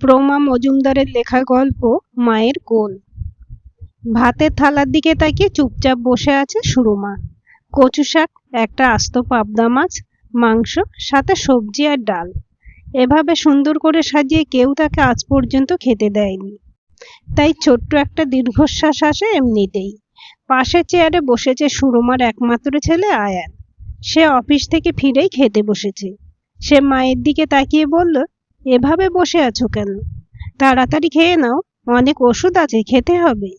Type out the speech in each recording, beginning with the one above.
প্রমা মজুমদারের লেখা গল্প মায়ের কোল। ভাতের থালার দিকে তাকিয়ে চুপচাপ বসে আছে সুরমা। কচু শাক, একটা আস্ত পাবদা মাছ, মাংস, সাথে সবজি আর ডাল। এভাবে সুন্দর করে সাজিয়ে কেউ তাকে আজ পর্যন্ত খেতে দেয়নি। তাই ছোট্ট একটা দীর্ঘশ্বাস আসে এমনিতেই। পাশের চেয়ারে বসেছে সুরমার একমাত্র ছেলে আয়ান। সে অফিস থেকে ফিরেই খেতে বসেছে। সে মায়ের দিকে তাকিয়ে বলল, এভাবে বসে আছো কেন? তাড়াতাড়ি খেয়ে নাও, অনেক ওষুধ আছে, খেতে হবে।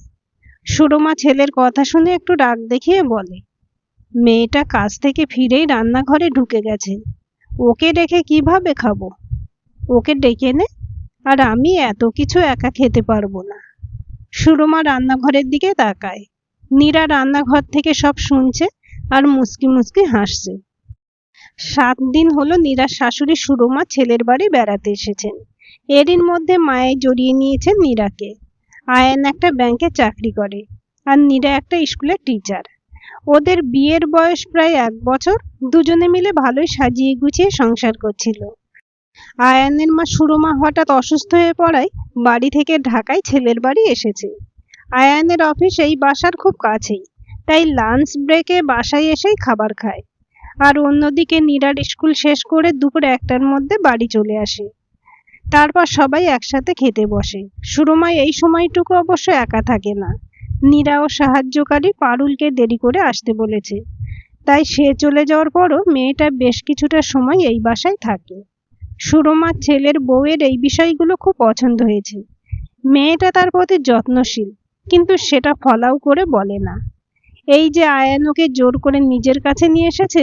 সুরমা ছেলের কথা শুনে একটু রাগ দেখিয়ে বলে, মেয়েটা কাজ থেকে ফিরেই রান্নাঘরে ঢুকে গেছে, ওকে রেখে কিভাবে খাবো? ওকে ডেকে নে, আর আমি এত কিছু একা খেতে পারবো না। সুরমা রান্নাঘরের দিকে তাকায়। নীরা রান্নাঘর থেকে সব শুনছে আর মুচকি মুচকি হাসছে। 7 দিন হলো নীরার শাশুড়ি সুরমা ছেলের বাড়ি বেড়াতে এসেছেন। এরই মধ্যে মায়ে জড়িয়ে নিয়েছেন নীরাকে। আয়ান একটা ব্যাংকে চাকরি করে, আর নীরা একটা স্কুলের টিচার। ওদের বিয়ের বয়স প্রায় 1 বছর। দুজনে মিলে ভালোই সাজিয়ে গুছিয়ে সংসার করছিল। আয়ানের মা সুরমা হঠাৎ অসুস্থ হয়ে পড়ায় বাড়ি থেকে ঢাকায় ছেলের বাড়ি এসেছে। আয়ানের অফিস এই বাসার খুব কাছেই, তাই লাঞ্চ ব্রেকে বাসায় এসেই খাবার খায়। আর অন্যদিকে নীরার স্কুল শেষ করে দুপুর 1টার মধ্যে বাড়ি চলে আসে। তারপর সবাই একসাথে খেতে বসে। সুরমা এই সময়টুকু অবশ্য একা থাকে না। নীরা ও সাহায্যকারী পারুলকে দেরি করে আসতে বলেছে, তাই সে চলে যাওয়ার পরও মেয়েটা বেশ কিছুটা সময় এই বাসায় থাকে। সুরমার ছেলের বউয়ের এই বিষয়গুলো খুব পছন্দ হয়েছে। মেয়েটা তার প্রতি যত্নশীল, কিন্তু সেটা ফলাও করে বলে না। এই যে আয়ান ওকে জোর করে নিজের কাছে নিয়ে এসেছে,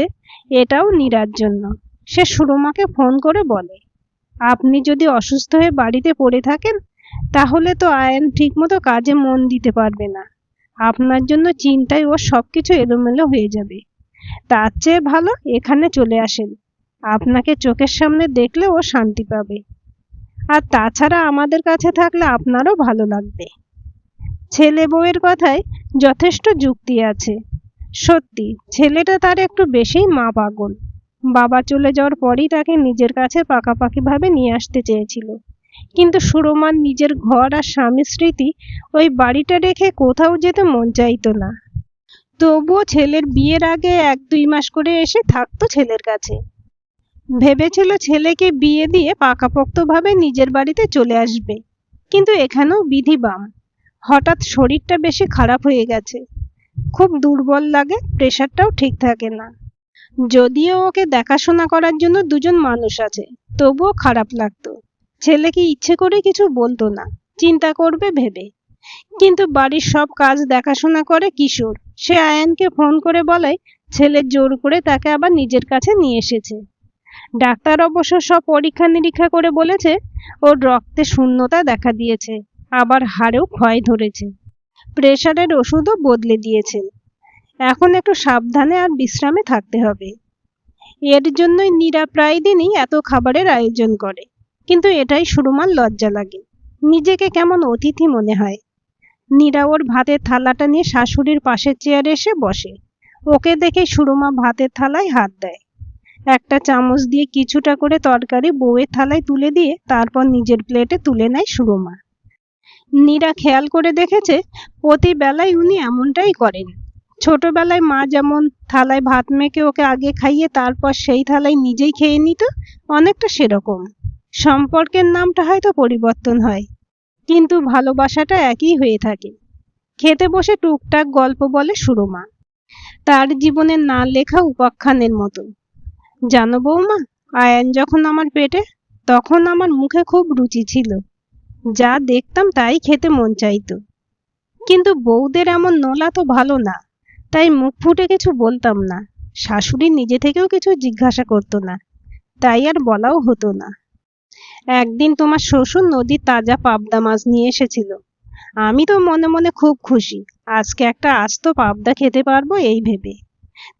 এটাও নীরার জন্য। সে সুরমাকে ফোন করে বলে, আপনি যদি অসুস্থ হয়ে বাড়িতে পড়ে থাকেন, তাহলে তো আয়ান ঠিকমতো কাজে মন দিতে পারবে না। আপনার জন্য চিন্তায় ওর সবকিছু এলোমেলো হয়ে যাবে। তার চেয়ে ভালো এখানে চলে আসেন। আপনাকে চোখের সামনে দেখলে ও শান্তি পাবে। আর তাছাড়া আমাদের কাছে থাকলে আপনারও ভালো লাগবে। ছেলে বউয়ের কথায় যথেষ্ট যুক্তি আছে। সত্যি, ছেলেটা তার একটু বেশিই মা পাগল। বাবা চলে যাওয়ার পরই তাকে নিজের কাছে পাকাপাকিভাবে নিয়ে আসতে চেয়েছিল, কিন্তু সুরমার নিজের ঘর আর স্বামীর স্মৃতি ওই বাড়িটা রেখে কোথাও যেতে মন চাইতো না। তবুও ছেলের বিয়ের আগে 1-2 মাস করে এসে থাকতো ছেলের কাছে। ভেবেছিল ছেলেকে বিয়ে দিয়ে পাকাপোক্তভাবে নিজের বাড়িতে চলে আসবে, কিন্তু এখানেও বিধি বাম। হঠাৎ শরীরটা বেশি খারাপ হয়ে গেছে। খুব দুর্বল লাগে, প্রেশারটাও ঠিক থাকে না। যদিও ওকে দেখাশোনা করার জন্য 2জন মানুষ আছে, তবুও খারাপ লাগতো। ছেলেকে ইচ্ছে করে কিছু বলতো না, চিন্তা করবে ভেবে। কিন্তু বাড়ির সব কাজ দেখাশোনা করে কিশোর। সে আয়ানকে ফোন করে বলায় ছেলে জোর করে তাকে আবার নিজের কাছে নিয়ে এসেছে। ডাক্তার অবশ্য সব পরীক্ষা নিরীক্ষা করে বলেছে ওর রক্তে শূন্যতা দেখা দিয়েছে, আবার হাড়েও ক্ষয় ধরেছে। প্রেশারের ওষুধও বদলে দিয়েছেন। এখন একটু সাবধানে আর বিশ্রামে থাকতে হবে। এর জন্যই নীরা প্রায় দিনই এত খাবারের আয়োজন করে, কিন্তু এটাই সুরমার লজ্জা লাগে। নিজেকে কেমন অতিথি মনে হয়। নীরা ওর ভাতের থালাটা নিয়ে শাশুড়ির পাশের চেয়ারে এসে বসে। ওকে দেখে সুরমা ভাতের থালায় হাত দেয়। একটা চামচ দিয়ে কিছুটা করে তরকারি বউয়ের থালায় তুলে দিয়ে তারপর নিজের প্লেটে তুলে নেয় সুরমা। নীরা খেয়াল করে দেখেছে প্রতি বেলায় উনি এমনটাই করেন। ছোটবেলায় মা যেমন থালায় ভাত মেখে ওকে আগে খাইয়ে তারপর সেই থালায় নিজেই খেয়ে নিত, অনেকটা সেরকম। সম্পর্কের নামটা হয়তো পরিবর্তন হয়, কিন্তু ভালোবাসাটা একই হয়ে থাকে। খেতে বসে টুকটাক গল্প বলে সুরমা, তার জীবনের না লেখা উপাখ্যানের মতো। জানো বৌমা, আয়ান যখন আমার পেটে, তখন আমার মুখে খুব রুচি ছিল। যা দেখতাম তাই খেতে মন চাইতো। কিন্তু বউদের এমন নোলা তো ভালো না, তাই মুখ ফুটে কিছু বলতাম না। শাশুড়ি নিজে থেকেও কিছু জিজ্ঞাসা করতো না, তাই আর বলাও হতো না। একদিন তোমার শ্বশুর নদীর তাজা পাবদা মাছ নিয়ে এসেছিল। আমি তো মনে মনে খুব খুশি, আজকে একটা আস্ত পাবদা খেতে পারবো এই ভেবে।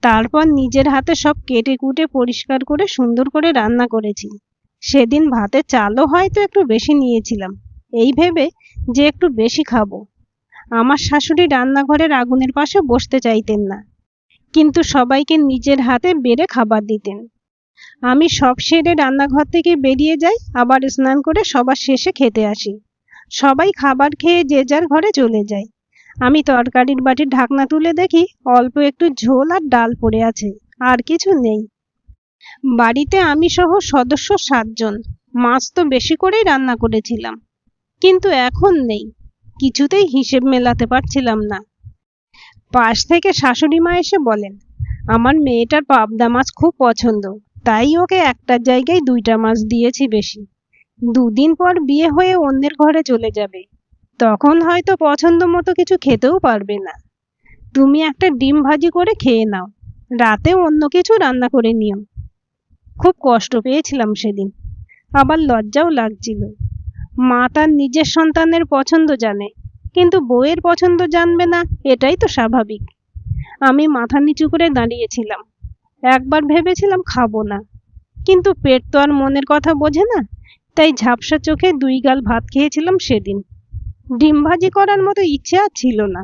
তারপর নিজের হাতে সব কেটে কুটে পরিষ্কার করে সুন্দর করে রান্না করেছি। সেদিন ভাতে চালও হয়তো একটু বেশি নিয়েছিলাম, এই ভেবে যে একটু বেশি খাবো। আমার শাশুড়ি রান্নাঘরের আগুনের পাশে বসতে চাইতেন না, কিন্তু সবাইকে নিজের হাতে বেড়ে খাবার দিতেন। আমি সব সেরে রান্নাঘর থেকে বেরিয়ে যাই, আবার স্নান করে সবার শেষে খেতে আসি। সবাই খাবার খেয়ে যে যার ঘরে চলে যায়। আমি তরকারির বাটির ঢাকনা তুলে দেখি অল্প একটু ঝোল আর ডাল পড়ে আছে, আর কিছু নেই। বাড়িতে আমি সহ সদস্য 7 জন। মাছ তো বেশি করেই রান্না করেছিলাম, কিন্তু এখন নেই। কিছুতেই হিসেব মেলাতে পারছিলাম না। পাশ থেকে শাশুড়ি মা এসে বলেন, আমার মেয়েটার পাবদা মাছ খুব পছন্দ, তাই ওকে একটার জায়গায় 2টা মাছ দিয়েছি বেশি। 2 দিন পর বিয়ে হয়ে অন্যের ঘরে চলে যাবে, তখন হয়তো পছন্দ মতো কিছু খেতেও পারবে না। তুমি একটা ডিম ভাজি করে খেয়ে নাও, রাতে অন্য কিছু রান্না করে নিও। খুব কষ্ট পেয়েছিলাম সেদিন, আবার লজ্জাও লাগছিল। মা তার নিজের সন্তানের পছন্দ জানে, কিন্তু বউয়ের পছন্দ জানবে না, এটাই তো স্বাভাবিক। আমি মাথা নিচু করে দাঁড়িয়েছিলাম। একবার ভেবেছিলাম খাবো না, কিন্তু পেট তো আর মনের কথা বোঝে না, তাই ঝাপসা চোখে 2 গাল ভাত খেয়েছিলাম সেদিন। ডিম ভাজি করার মতো ইচ্ছে আর ছিল না।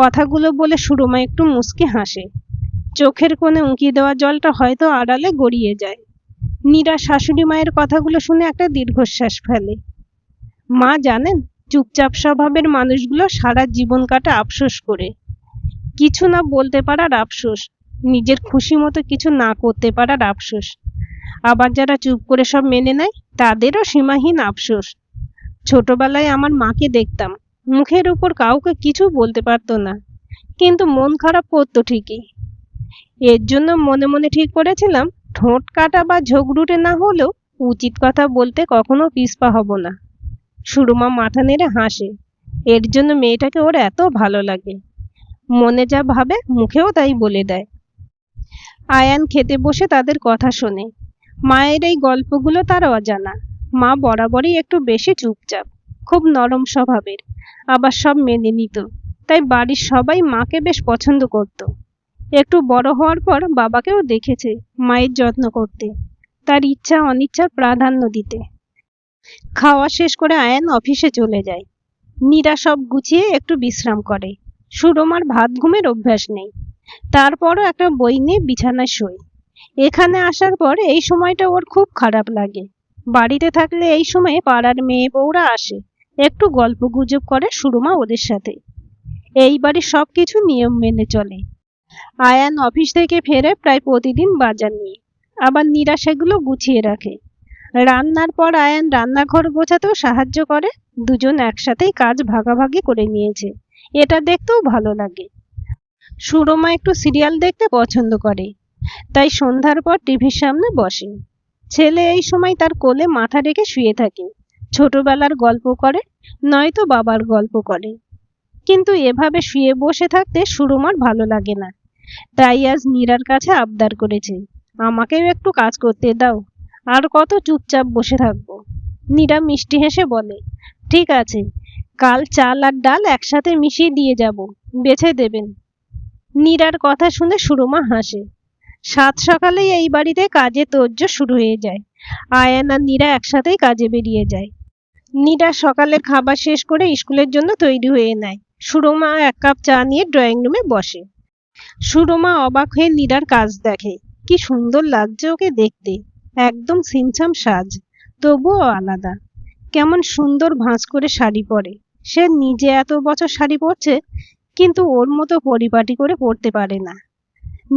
কথাগুলো বলে সুরমা একটু মুচকি হাসে। চোখের কোণে উঁকি দেওয়া জলটা হয়তো আড়ালে গড়িয়ে যায়। নীরা শাশুড়ি মায়ের কথাগুলো শুনে একটা দীর্ঘশ্বাস ফেলে। মা জানেন, চুপচাপ স্বভাবের মানুষগুলো সারা জীবন কাটে আফসোস করে। কিছু না বলতে পারার আফসোস, নিজের খুশি মতো কিছু না করতে পারার আফসোস। আবার যারা চুপ করে সব মেনে নেয়, তাদেরও সীমাহীন আফসোস। ছোটবেলায় আমার মাকে দেখতাম, মুখের উপর কাউকে কিছু বলতে পারতো না, কিন্তু মন খারাপ করতো ঠিকই। এর জন্য মনে মনে ঠিক করেছিলাম, ঠোঁট কাটা বা ঝগড়ুটে না হলেও উচিত কথা বলতে কখনো পিছপা হব না। সুরমা মাথা নেড়ে হাসে। এর জন্য মেয়েটাকে ওর এত ভালো লাগে। মনে যা ভাবে মুখেও তাই বলে দেয়। আয়ান খেতে বসে তাদের কথা শোনে। মায়ের এই গল্পগুলো তার অজানা। মা বরাবরই একটু বেশি চুপচাপ, খুব নরম স্বভাবের, আবার সব মেনে নিত। তাই বাড়ির সবাই মাকে বেশ পছন্দ করত। একটু বড় হওয়ার পর বাবাকেও দেখেছে মায়ের যত্ন করতে, তার ইচ্ছা অনিচ্ছার প্রাধান্য দিতে। খাওয়া শেষ করে আয়ান অফিসে চলে যায়। নীরা সব গুছিয়ে একটু বিশ্রাম করে। সুরমার ভাত ঘুমের অভ্যাস নেই, তারপরও একটা বই নিয়ে বিছানায় শোয়। এখানে আসার পর এই সময়টা ওর খুব খারাপ লাগে। বাড়িতে থাকলে এই সময়ে পাড়ার মেয়ে বউরা আসে, একটু গল্প গুজব করে সুরমা ওদের সাথে। এই বাড়ির সবকিছু নিয়ম মেনে চলে। আয়ান অফিস থেকে ফেরে প্রায় প্রতিদিন বাজার নিয়ে, আবার নীরা সেগুলো গুছিয়ে রাখে। রান্নার পর আয়ান রান্নাঘর গোছাতেও সাহায্য করে। দুজন একসাথেই কাজ ভাগাভাগি করে নিয়েছে, এটা দেখতেও ভালো লাগে। সুরমা একটু সিরিয়াল দেখতে পছন্দ করে, তাই সন্ধ্যার পর টিভির সামনে বসে। ছেলে এই সময় তার কোলে মাথা রেখে শুয়ে থাকে, ছোটবেলার গল্প করে, নয়তো বাবার গল্প করে। কিন্তু এভাবে শুয়ে বসে থাকতে সুরমার ভালো লাগে না, তাই আজ নীরার কাছে আবদার করেছে, আমাকেও একটু কাজ করতে দাও, আর কত চুপচাপ বসে থাকবো। নীরা মিষ্টি হেসে বলে, ঠিক আছে, কাল চাল আর ডাল একসাথে মিশিয়ে দিয়ে যাব, বেছে দেবেন। নীরার কথা শুনে সুরমা হাসে। 7 সকালেই এই বাড়িতে কাজে তোড়জোড় শুরু হয়ে যায়। আয়ান আর নীরা একসাথেই কাজে বেরিয়ে যায়। নীরা সকালের খাবার শেষ করে স্কুলের জন্য তৈরি হয়ে নেয়। সুরমা 1 কাপ চা নিয়ে ড্রয়িং রুমে বসে। সুরমা অবাক হয়ে নীরার কাজ দেখে। কি সুন্দর লাগছে ওকে দেখতে, একদম ছিমছাম সাজ, তবুও আলাদা। কেমন সুন্দর ভাঁজ করে শাড়ি পরে। সে নিজে এত বছর শাড়ি পরছে, কিন্তু ওর মতো পরিপাটি করে পরতে পারে না।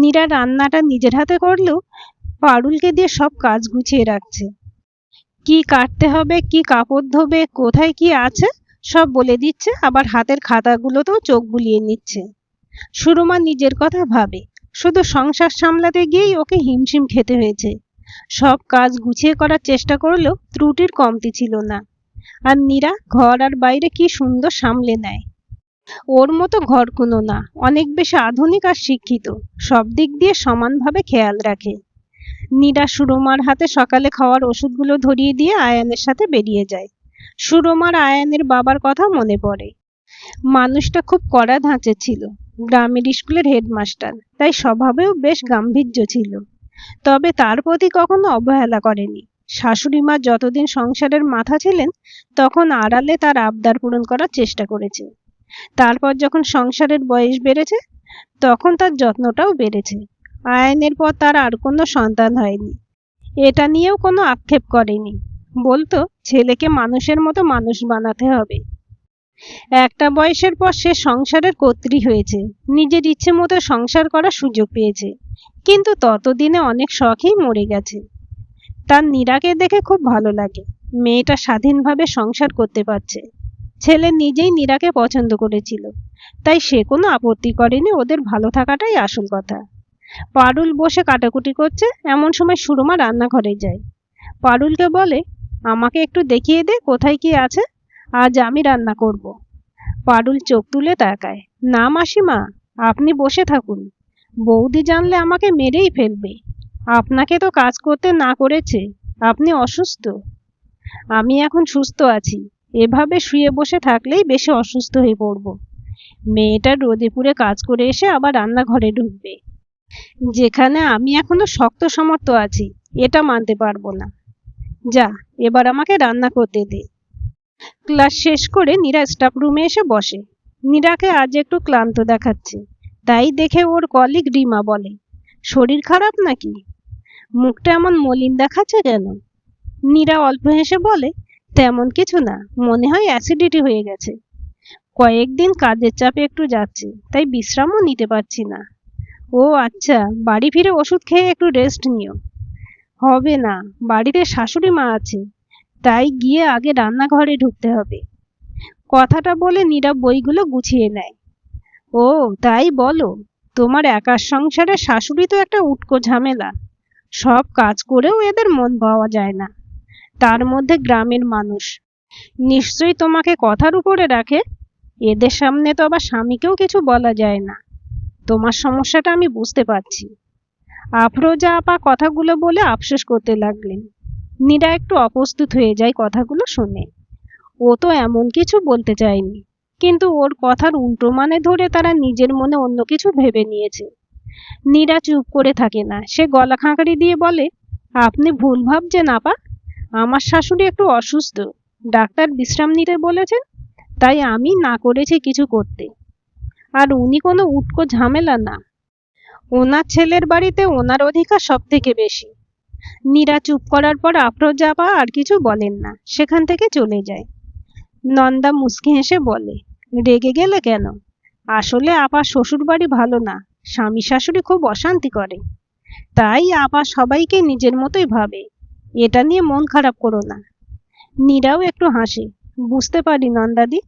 নীরা রান্নাটা নিজের হাতে করলেও পারুলকে দিয়ে সব কাজ গুছিয়ে রাখছে। কি কাটতে হবে, কি কাপড় ধোবে, কোথায় কি আছে সব বলে দিচ্ছে, আবার হাতের খাতাগুলোতেও চোখ বুলিয়ে নিচ্ছে। সুরমা নিজের কথা ভাবে, শুধু সংসার সামলাতে গিয়েই ওকে হিমশিম খেতে হয়েছে। সব কাজ গুছিয়ে করার চেষ্টা করলেও ত্রুটির কমতি ছিল না। আর নীরা ঘর আর বাইরে কি সুন্দর সামলে নেয়। ওর মতো ঘরকুনো না, অনেক বেশি আধুনিক আর শিক্ষিত, সব দিক দিয়ে সমানভাবে খেয়াল রাখে। নীরা সুরমার হাতে সকালে খাওয়ার ওষুধগুলো ধরিয়ে দিয়ে আয়ানের সাথে বেরিয়ে যায়। সুরমার আয়ানের বাবার কথা মনে পড়ে। মানুষটা খুব কড়া ধাঁচের ছিল, গ্রামের স্কুলের হেডমাস্টার, তাই স্বভাবেও বেশ গাম্ভীর্য ছিল। তবে তার প্রতি কখনো অবহেলা করেনি। শাশুড়ি মা যতদিন সংসারের মাথা ছিলেন, তখন আড়ালে তার আবদার পূরণ করার চেষ্টা করেছে। তারপর যখন সংসারের বয়স বেড়েছে, তখন তার যত্নটাও বেড়েছে। আয়ানের পর তার আর কোনো সন্তান হয়নি, এটা নিয়েও কোনো আক্ষেপ করেনি, বলতো ছেলেকে মানুষের মতো মানুষ বানাতে হবে। একটা বয়সের পর সে সংসারের কর্ত্রী হয়েছে, নিজের ইচ্ছে মতো সংসার করার সুযোগ পেয়েছে, কিন্তু ততদিনে অনেক শখই মরে গেছে। তার নীরাকে দেখে খুব ভালো লাগে, মেয়েটা স্বাধীনভাবে সংসার করতে পারছে। ছেলে নিজেই নীরাকে পছন্দ করেছিল, তাই সে কোনো আপত্তি করেনি, ওদের ভালো থাকাটাই আসল কথা। পারুল বসে কাটাকুটি করছে, এমন সময় সুরমা রান্নাঘরে যায়। পারুলকে বলে, আমাকে একটু দেখিয়ে দে কোথায় কি আছে, আজ আমি রান্না করব। পারুল চোখ তুলে তাকায়। না মাসিমা, আপনি বসে থাকুন, বৌদি জানলে আমাকে মেরেই ফেলবে। আপনাকে তো কাজ করতে না করেছে, আপনি অসুস্থ। আমি এখন সুস্থ আছি, এভাবে শুয়ে বসে থাকলেই বেশি অসুস্থ হয়ে পড়ব। মেয়েটা রোদে পুড়ে কাজ করে এসে আবার রান্নাঘরে ঢুকবে, যেখানে আমি এখনো শক্ত সমর্থ আছি, এটা মানতে পারবো না। যা, এবার আমাকে রান্না করতে দে। ক্লাস শেষ করে নীরা স্টাফ রুমে এসে বসে। নীরাকে আজ একটু ক্লান্ত দেখাচ্ছে, তাই দেখে ওর কলিগ রিমা বলে, শরীর খারাপ নাকি? মুখটা এমন মলিন দেখাচ্ছে কেন? নীরা অল্প হেসে বলে, তেমন কিছু না, মনে হয় অ্যাসিডিটি হয়ে গেছে। কয়েকদিন কাজের চাপে একটু যাচ্ছে, তাই বিশ্রামও নিতে পারছি না। ও আচ্ছা, বাড়ি ফিরে ওষুধ খেয়ে একটু রেস্ট নিও। হবে না, বাড়িতে শাশুড়ি মা আছে, তাই গিয়ে আগে রান্নাঘরে ঢুকতে হবে। কথাটা বলে নীরা বইগুলো গুছিয়ে নেয়। ও তাই বলো, তোমার একার সংসারে শাশুড়ি তো একটা উটকো ঝামেলা, সব কাজ করেও এদের মন পাওয়া যায় না। তার মধ্যে গ্রামের মানুষ, নিশ্চয়ই তোমাকে কথার উপরে রাখে। এদের সামনে তো আবার স্বামীকেও কিছু বলা যায় না। তোমার সমস্যাটা আমি বুঝতে পারছি। আফরোজা আপা কথাগুলো বলে আফসোস করতে লাগলেন। নীরা একটু অপ্রস্তুত হয়ে যায় কথাগুলো শুনে। ও তো এমন কিছু বলতে চায়নি, কিন্তু ওর কথার উল্টো মানে ধরে তারা নিজের মনে অন্য কিছু ভেবে নিয়েছে। নীরা চুপ করে থাকে না, সে গলা খাঁকারি দিয়ে বলে, আপনি ভুল ভাবছেন আপা, আমার শাশুড়ি একটু অসুস্থ, ডাক্তার বিশ্রাম নিতে বলেছেন, তাই আমি না করেছি কিছু করতে। আর উনি কোনো উটকো ঝামেলা না, ওনার ছেলের বাড়িতে ওনার অধিকার সব থেকে বেশি। নীরা চুপ করার পর আফরোজা আপা আর কিছু বলেন না, সেখান থেকে চলে যায়। নন্দা মুচকি হেসে বলে, রেগে গেলে কেন? আসলে আপা শ্বশুর বাড়ি ভালো না, স্বামী শাশুড়ি খুব অশান্তি করে, তাই আপা সবাইকে নিজের মতোই ভাবে। এটা নিয়ে মন খারাপ করো না। নীরাও একটু হাসে। বুঝতে পারি নন্দাদি,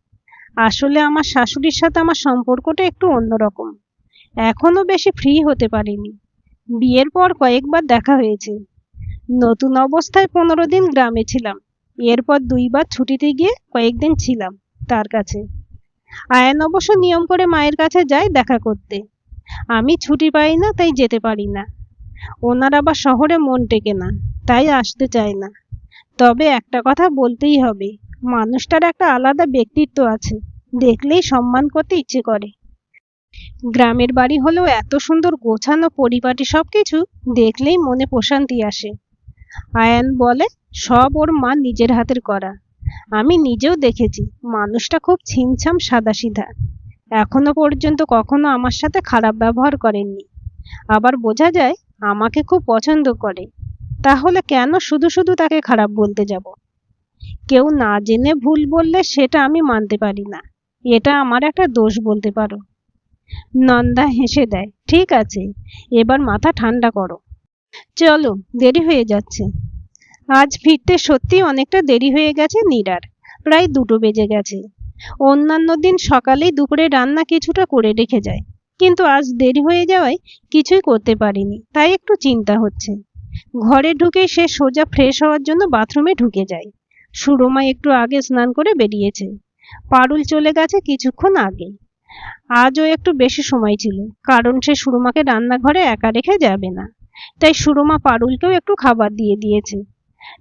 আসলে আমার শাশুড়ির সাথে আমার সম্পর্কটা একটু অন্যরকম, এখনো বেশি ফ্রি হতে পারিনি। বিয়ের পর কয়েকবার দেখা হয়েছে, নতুন অবস্থায় 15 দিন গ্রামে ছিলাম, এরপর 2বার ছুটিতে গিয়ে কয়েকদিন ছিলাম তার কাছে। আয়ান অবশ্য নিয়ম করে মায়ের কাছে যায় দেখা করতে, আমি ছুটি পাই না তাই যেতে পারি না। ওনার আবার শহরে মন টেকে না, তাই আসতে চায় না। তবে একটা কথা বলতেই হবে, মানুষটার একটা আলাদা ব্যক্তিত্ব আছে, দেখলেই সম্মান করতে ইচ্ছে করে। গ্রামের বাড়ি হলেও এত সুন্দর গোছানো পরিপাটি, সবকিছু দেখলেই মনে প্রশান্তি আসে। আয়ান বলে, সব ওর মা নিজের হাতের করা। আমি নিজেও দেখেছি, মানুষটা খুব ছিমছাম সাদাসিধা, এখনো পর্যন্ত কখনো আমার সাথে খারাপ ব্যবহার করেননি। আবার বোঝা যায় আমাকে খুব পছন্দ করে, তাহলে কেন শুধু শুধু তাকে খারাপ বলতে যাব? কেউ না জেনে ভুল বললে সেটা আমি মানতে পারি না, এটা আমার একটা দোষ বলতে পারো। নন্দা হেসে দেয়, ঠিক আছে, এবার মাথা ঠান্ডা করো, চলো, দেরি হয়ে যাচ্ছে। আজ ফিরতে সত্যি অনেকটা দেরি হয়ে গেছে নীরার, প্রায় 2টো বেজে গেছে। অন্যান্য দিন সকালেই দুপুরে রান্না কিছুটা করে রেখে যায়, কিন্তু আজ দেরি হয়ে যাওয়ায় কিছুই করতে পারিনি, তাই একটু চিন্তা হচ্ছে। ঘরে ঢুকেই সে সোজা ফ্রেশ হওয়ার জন্য বাথরুমে ঢুকে যায়। সুরমা একটু আগে স্নান করে বেরিয়েছে, পারুল চলে গেছে কিছুক্ষণ আগে। আজও একটু বেশি সময় ছিল, কারণ সে সুরমাকে রান্নাঘরে একা রেখে যাবে না, তাই সুরমা পারুলকেও একটু খাবার দিয়ে দিয়েছে।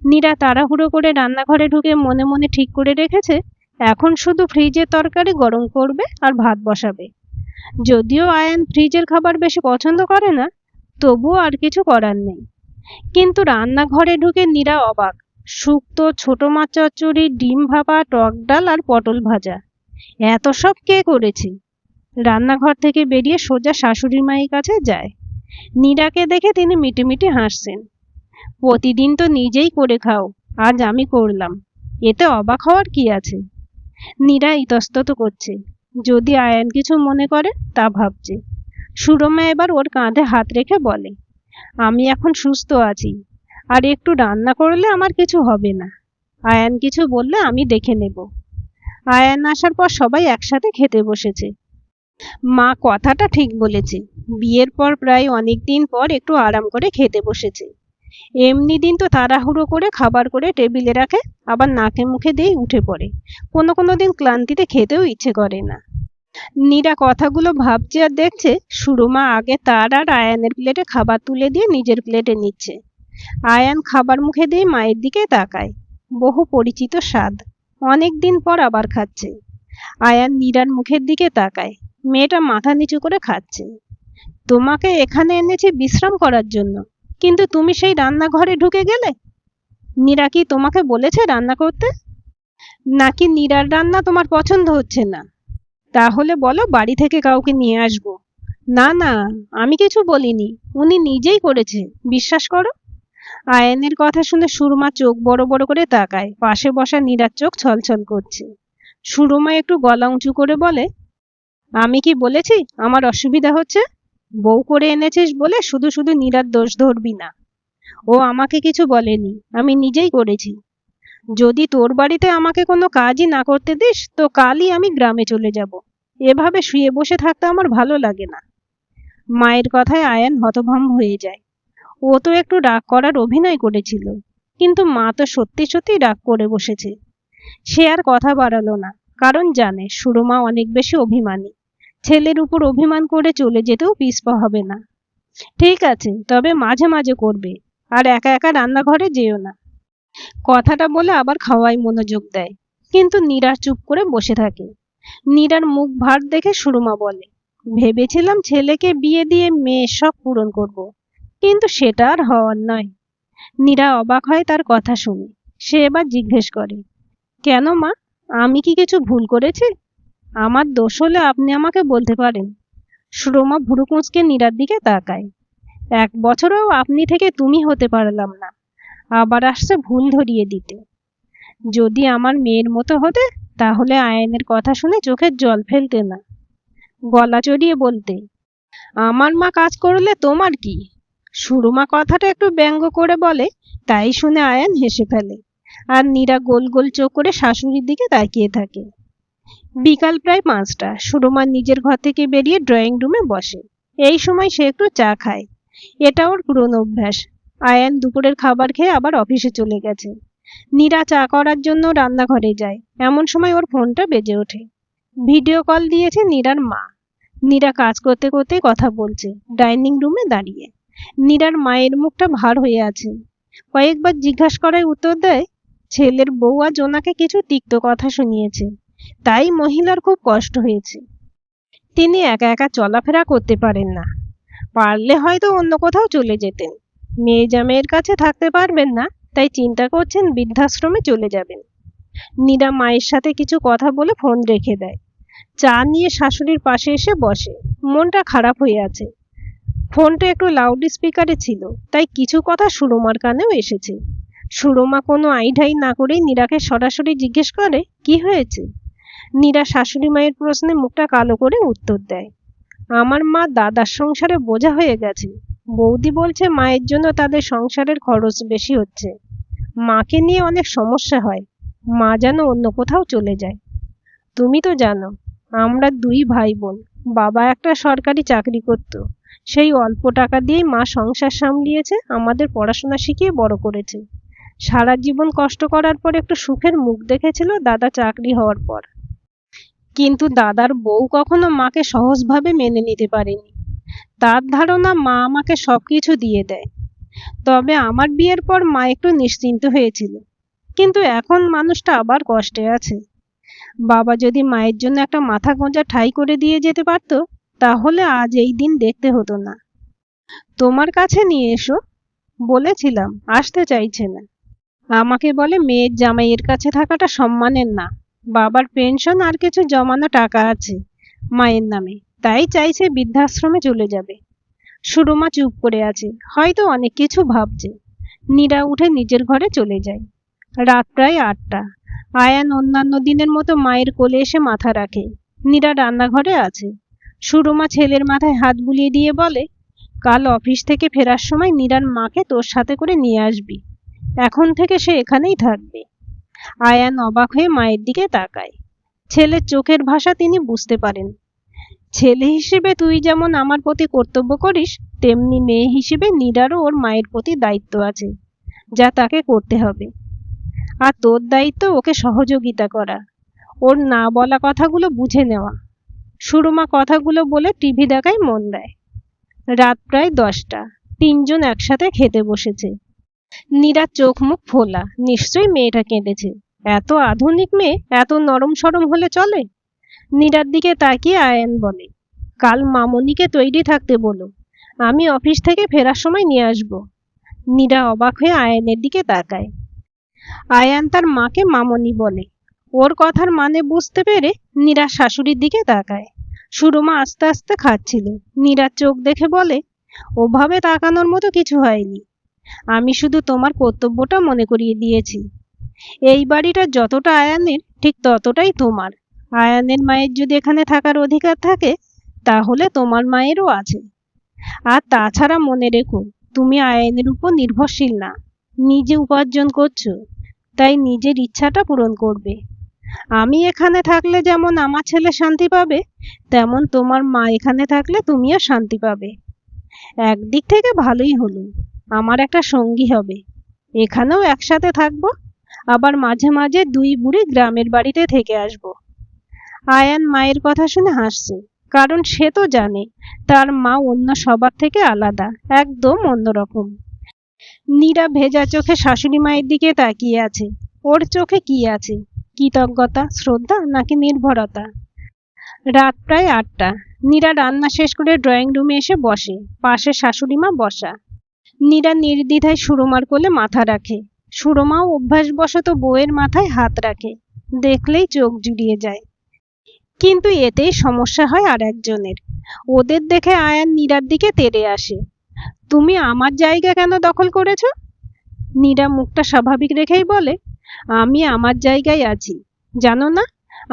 নীরা তাড়াহুড়ো করে রান্নাঘরে ঢুকে মনে মনে ঠিক করে রেখেছে, এখন শুধু ফ্রিজের তরকারি গরম করবে আর ভাত বসাবে। যদিও আয়ান ফ্রিজের খাবার বেশি পছন্দ করে না, তবুও আর কিছু করার নেই। কিন্তু রান্নাঘরে ঢুকে নীরা অবাক, শুক্তো, ছোট মাছ চচ্চড়ি, ডিম ভাপা, টক ডাল আর পটল ভাজা, এত সব কে করেছে? রান্নাঘর থেকে বেরিয়ে সোজা শাশুড়ি মায়ের কাছে যায়। নীরাকে দেখে তিনি মিটিমিটি হাসছেন। প্রতিদিন তো নিজেই করে খাও, আজ আমি করলাম, এতে অবাক হওয়ার কি আছে? নীরা ইতস্তত করছে, যদি আয়ান কিছু মনে করে তা ভাবছে। সুরমা এবার ওর কাঁধে হাত রেখে বলে, আমি এখন সুস্থ আছি, আর একটু রান্না করলে আমার কিছু হবে না। আয়ান কিছু বললে আমি দেখে নেব। আয়ান আসার পর সবাই একসাথে খেতে বসেছে। মা কথাটা ঠিক বলেছে, বিয়ের পর প্রায় অনেক দিন পর একটু আরাম করে খেতে বসেছে। এমনি দিন তো তাড়াহুড়ো করে খাবার করে টেবিলে রাখে, আবার নাকে মুখে দিয়ে উঠে পড়ে। কোনো কোনো দিন ক্লান্তিতে খেতেও ইচ্ছে করে না। নীরা কথাগুলো ভাবছে আর দেখছে সুরমা আগে তার আর আয়ানের প্লেটে খাবার তুলে দিয়ে নিজের প্লেটে নিচ্ছে। আয়ান খাবার মুখে দিয়ে মায়ের দিকে তাকায়। বহু পরিচিত স্বাদ, অনেক দিন পর আবার খাচ্ছে। আয়ান নীরার মুখের দিকে তাকায়, মেয়েটা মাথা নিচু করে খাচ্ছে। তোমাকে এখানে এনেছি বিশ্রাম করার জন্য, কিন্তু তুমি সেই রান্নাঘরে ঢুকে গেলে। নীরা কি তোমাকে বলেছে রান্না করতে? নাকি নীরার রান্না তোমার পছন্দ হচ্ছে না? তাহলে বলো বাড়ি থেকে কাউকে নিয়ে আসবো। না না, আমি কিছু বলিনি, উনি নিজেই করেছে, বিশ্বাস করো। আয়ানের কথা শুনে সুরমা চোখ বড় বড় করে তাকায়। পাশে বসা নীরার চোখ ছলছল করছে। সুরমা একটু গলা উঁচু করে বলে, আমি কি বলেছি আমার অসুবিধা হচ্ছে? বউ করে এনেছিস বলে শুধু শুধু নীরার দোষ ধরবি না। ও আমাকে কিছু বলেনি, আমি নিজেই করেছি। যদি তোর বাড়িতে আমাকে কোনো কাজই না করতে দিস তো কালই আমি গ্রামে চলে যাব। এভাবে শুয়ে বসে থাকতে আমার ভালো লাগে না। মায়ের কথায় আয়ান হতভম্ব হয়ে যায়। ও তো একটু রাগ করার অভিনয় করেছিল, কিন্তু মা তো সত্যি সত্যি রাগ করে বসেছে। সে আর কথা বাড়ালো না, কারণ জানে সুরমা অনেক বেশি অভিমানী। ছেলের উপর অভিমান করে চলে যেতেও পিছপা হবে না। ঠিক আছে, তবে মাঝে মাঝে করবে, আর একা একা রান্নাঘরে যেও না। কথাটা বলে আবার খাওয়ায় মনোযোগ দেয়। কিন্তু নীরা চুপ করে বসে থাকে। নীরার মুখ ভার দেখে সুরমা বলে, ভেবেছিলাম ছেলেকে বিয়ে দিয়ে মেয়ের শখ পূরণ করব, কিন্তু সেটা আর হওয়ার নয়। নীরা অবাক হয় তার কথা শুনে। সে এবার জিজ্ঞেস করে, কেন মা, আমি কি কিছু ভুল করেছি? আমার দোষ হলে আপনি আমাকে বলতে পারেন। সুরমা ভুরু কুঁচকে নীরার দিকে তাকায়। 1 বছরেও আপনি থেকে তুমি হতে পারলাম না, আবার আসছে ভুল ধরিয়ে দিতে। যদি আমার মেয়ের মতো হতে তাহলে আয়ানের কথা শুনে চোখের জল ফেলতে না, গলা চড়িয়ে বলতে, আমার মা কাজ করলে তোমার কি? সুরমা কথাটা একটু ব্যঙ্গ করে বলে, তাই শুনে আয়ান হেসে ফেলে। আর নীরা গোল গোল চোখ করে শাশুড়ির দিকে তাকিয়ে থাকে। বিকাল প্রায় 5টা। সুরমা নিজের ঘর থেকে বেরিয়ে ড্রয়িং রুমে বসে। এই সময় সে একটু চা খায়, এটা ওর পুরনো অভ্যাস। আয়ান দুপুরের খাবার খেয়ে আবার অফিসে চলে গেছে। নীরা চা করার জন্য রান্নাঘরে যায়, এমন সময় ওর ফোনটা বেজে ওঠে। ভিডিও কল দিয়েছে নীরার মা। নীরা কাজ করতে করতে কথা বলছে, ডাইনিং রুমে দাঁড়িয়ে। নীরার মায়ের মুখটা ভার হয়ে আছে। কয়েকবার জিজ্ঞাসা করায় উত্তর দেয়, ছেলের বউ আজ ওনাকে কিছু তিক্ত কথা শুনিয়েছে, তাই মহিলার খুব কষ্ট হয়েছে। তিনি একা একা চলাফেরা করতে পারেন না, পারলে হয়তো অন্য কোথাও চলে যেতেন। মেয়ে জামাইয়ের কাছে থাকতে পারবেন না, তাই চিন্তা করছেন বৃদ্ধাশ্রমে চলে যাবেন। নীরা মায়ের সাথে কিছু কথা বলে ফোন রেখে দেয়। চা নিয়ে শাশুড়ির পাশে এসে বসে। মনটা খারাপ হয়ে আছে। ফোনটা একটু লাউড স্পিকারে ছিল, তাই কিছু কথা সুরমার কানেও এসেছে। সুরমা কোনো আইঢাই না করেই নীরাকে সরাসরি জিজ্ঞেস করে, কি হয়েছে? নীরা শাশুড়ি মায়ের প্রশ্নে মুখটা কালো করে উত্তর দেয়, আমার মা দাদার সংসারে বোঝা হয়ে গেছে। বৌদি বলছে মায়ের জন্য তাদের সংসারের খরচ বেশি হচ্ছে। মাকে নিয়ে অনেক সমস্যা হয়, মা যেন অন্য কোথাও চলে যায়। তুমি তো জানো আমরা 2 ভাই বোন, বাবা একটা সরকারি চাকরি করত, সেই অল্প টাকা দিয়েই মা সংসার সামলিয়েছে, আমাদের পড়াশোনা শিখিয়ে বড় করেছে। সারা জীবন কষ্ট করার পর একটু সুখের মুখ দেখেছিল দাদা চাকরি হওয়ার পর। কিন্তু দাদার বউ কখনো মাকে সহজভাবে মেনে নিতে পারেনি। তার ধারণা মা আমাকে সবকিছু দিয়ে দেয়। তবে আমার বিয়ের পর মা একটু নিশ্চিন্ত হয়েছিল, কিন্তু এখন মানুষটা আবার কষ্টে আছে। বাবা যদি মায়ের জন্য একটা মাথা গোঁজা ঠাঁই করে দিয়ে যেতে পারত, তাহলে আজ এই দিন দেখতে হতো না। তোমার কাছে নিয়ে এসো বলেছিলাম, আসতে চাইছে না। আমাকে বলে মেয়ের জামাইয়ের কাছে থাকাটা সম্মানের না। বাবার পেনশন আর কিছু জমানো টাকা আছে মায়ের নামে, তাই চাইছে বৃদ্ধাশ্রমে চলে যাবে। সুরমা চুপ করে আছে, হয়তো অনেক কিছু ভাবছে। নীরা উঠে নিজের ঘরে চলে যায়। রাত প্রায় 8টা। আয়ান অন্যান্য দিনের মতো মায়ের কোলে এসে মাথা রাখে। নীরা রান্নাঘরে আছে। সুরমা ছেলের মাথায় হাত বুলিয়ে দিয়ে বলে, কাল অফিস থেকে ফেরার সময় নীরার মাকে তোর সাথে করে নিয়ে আসবি। এখন থেকে সে এখানেই থাকবে। আয়ান অবাক হয়ে মায়ের দিকে তাকায়। ছেলের চোখের ভাষা তিনি বুঝতে পারেন। ছেলে হিসেবে তুই যেমন আমার প্রতি কর্তব্য করিস, তেমনি মেয়ে হিসেবে নীরারও ওর মায়ের প্রতি দায়িত্ব আছে, যা তাকে করতে হবে। আর তোর দায়িত্ব ওকে সহযোগিতা করা, ওর না বলা কথাগুলো বুঝে নেওয়া। সুরমা কথাগুলো বলে টিভি দেখায় মন দেয়। রাত প্রায় 10টা। তিনজন একসাথে খেতে বসেছে। নীরার চোখ মুখ ফোলা, নিশ্চয়ই মেয়েটা কেঁদেছে। এত আধুনিক মেয়ে এত নরম সরম হলে চলে? নীরার দিকে তাকিয়ে আয়ান বলে, কাল মামনিকে তৈরি থাকতে বলো, আমি অফিস থেকে ফেরার সময় নিয়ে আসব। নীরা অবাক হয়ে আয়ানের দিকে তাকায়। আয়ান তার মাকে মামনি বলে। ওর কথার মানে বুঝতে পেরে নীরা শাশুড়ির দিকে তাকায়। সুরমা আস্তে আস্তে খাচ্ছিল। নীরার চোখ দেখে বলে, ওভাবে তাকানোর মতো কিছু হয়নি। আমি শুধু তোমার কর্তব্যটা মনে করিয়ে দিয়েছি। এই বাড়িটা যতটা আয়ানের, ঠিক ততটাই তোমার। আয়ানের মায়ের যদি এখানে থাকার অধিকার থাকে, তাহলে তোমার মায়েরও আছে। আর তাছাড়া মনে রেখো, তুমি আয়ানের উপর নির্ভরশীল না। নিজে উপার্জন করছো, তাই নিজের ইচ্ছাটা পূরণ করবে। আমি এখানে থাকলে যেমন আমার ছেলে শান্তি পাবে, তেমন তোমার মা এখানে থাকলে তুমিও শান্তি পাবে। একদিক থেকে ভালোই হলো, আমার একটা সঙ্গী হবে। এখানেও একসাথে থাকবো, আবার মাঝে মাঝে দুই বুড়ি গ্রামের বাড়িতে থেকে আসবো। আয়ান মায়ের কথা শুনে হাসছে, কারণ সে তো জানে তার মা অন্য সবার থেকে আলাদা, একদম অন্যরকম। নীরা ভেজা চোখে শাশুড়ি মায়ের দিকে তাকিয়ে আছে। ওর চোখে কি আছে? কৃতজ্ঞতা, শ্রদ্ধা, নাকি নির্ভরতা? রাত প্রায় 8টা। নীরা রান্না শেষ করে ড্রয়িং রুমে এসে বসে। পাশে শাশুড়ি মা বসা। নীরা নির্দ্বিধায় সুরমার কোলে মাথা রাখে। সুরমাও অভ্যাসবশত বউয়ের মাথায় হাত রাখে। দেখলেই চোখ জুড়িয়ে যায়। কিন্তু এতেই সমস্যা হয় আর একজনের। ওদের দেখে আয়ান নীরার দিকে তেড়ে আসে। তুমি আমার জায়গা কেন দখল করেছো? নীরা মুখটা স্বাভাবিক রেখেই বলে, আমি আমার জায়গায় আছি। জানো না,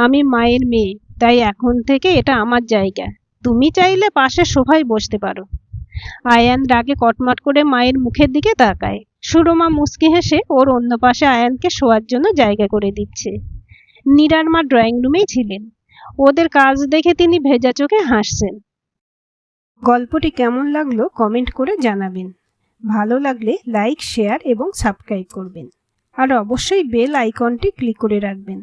আমি মায়ের মেয়ে, তাই এখন থেকে এটা আমার জায়গা। তুমি চাইলে পাশের সোফায় বসতে পারো। আয়ান রাগে কটমট করে মায়ের মুখের দিকে তাকায়। সুরমা মুচকি হেসে ওর অন্য পাশে আয়ানকে শোয়ার জন্য জায়গা করে দিচ্ছে। নীরার মা ড্রয়িং রুমেই ছিলেন। ওদের কাজ দেখে তিনি ভেজা চোখে হাসছেন। গল্পটি কেমন লাগলো কমেন্ট করে জানাবেন। ভালো লাগলে লাইক, শেয়ার এবং সাবস্ক্রাইব করবেন। আর অবশ্যই বেল আইকনটি ক্লিক করে রাখবেন।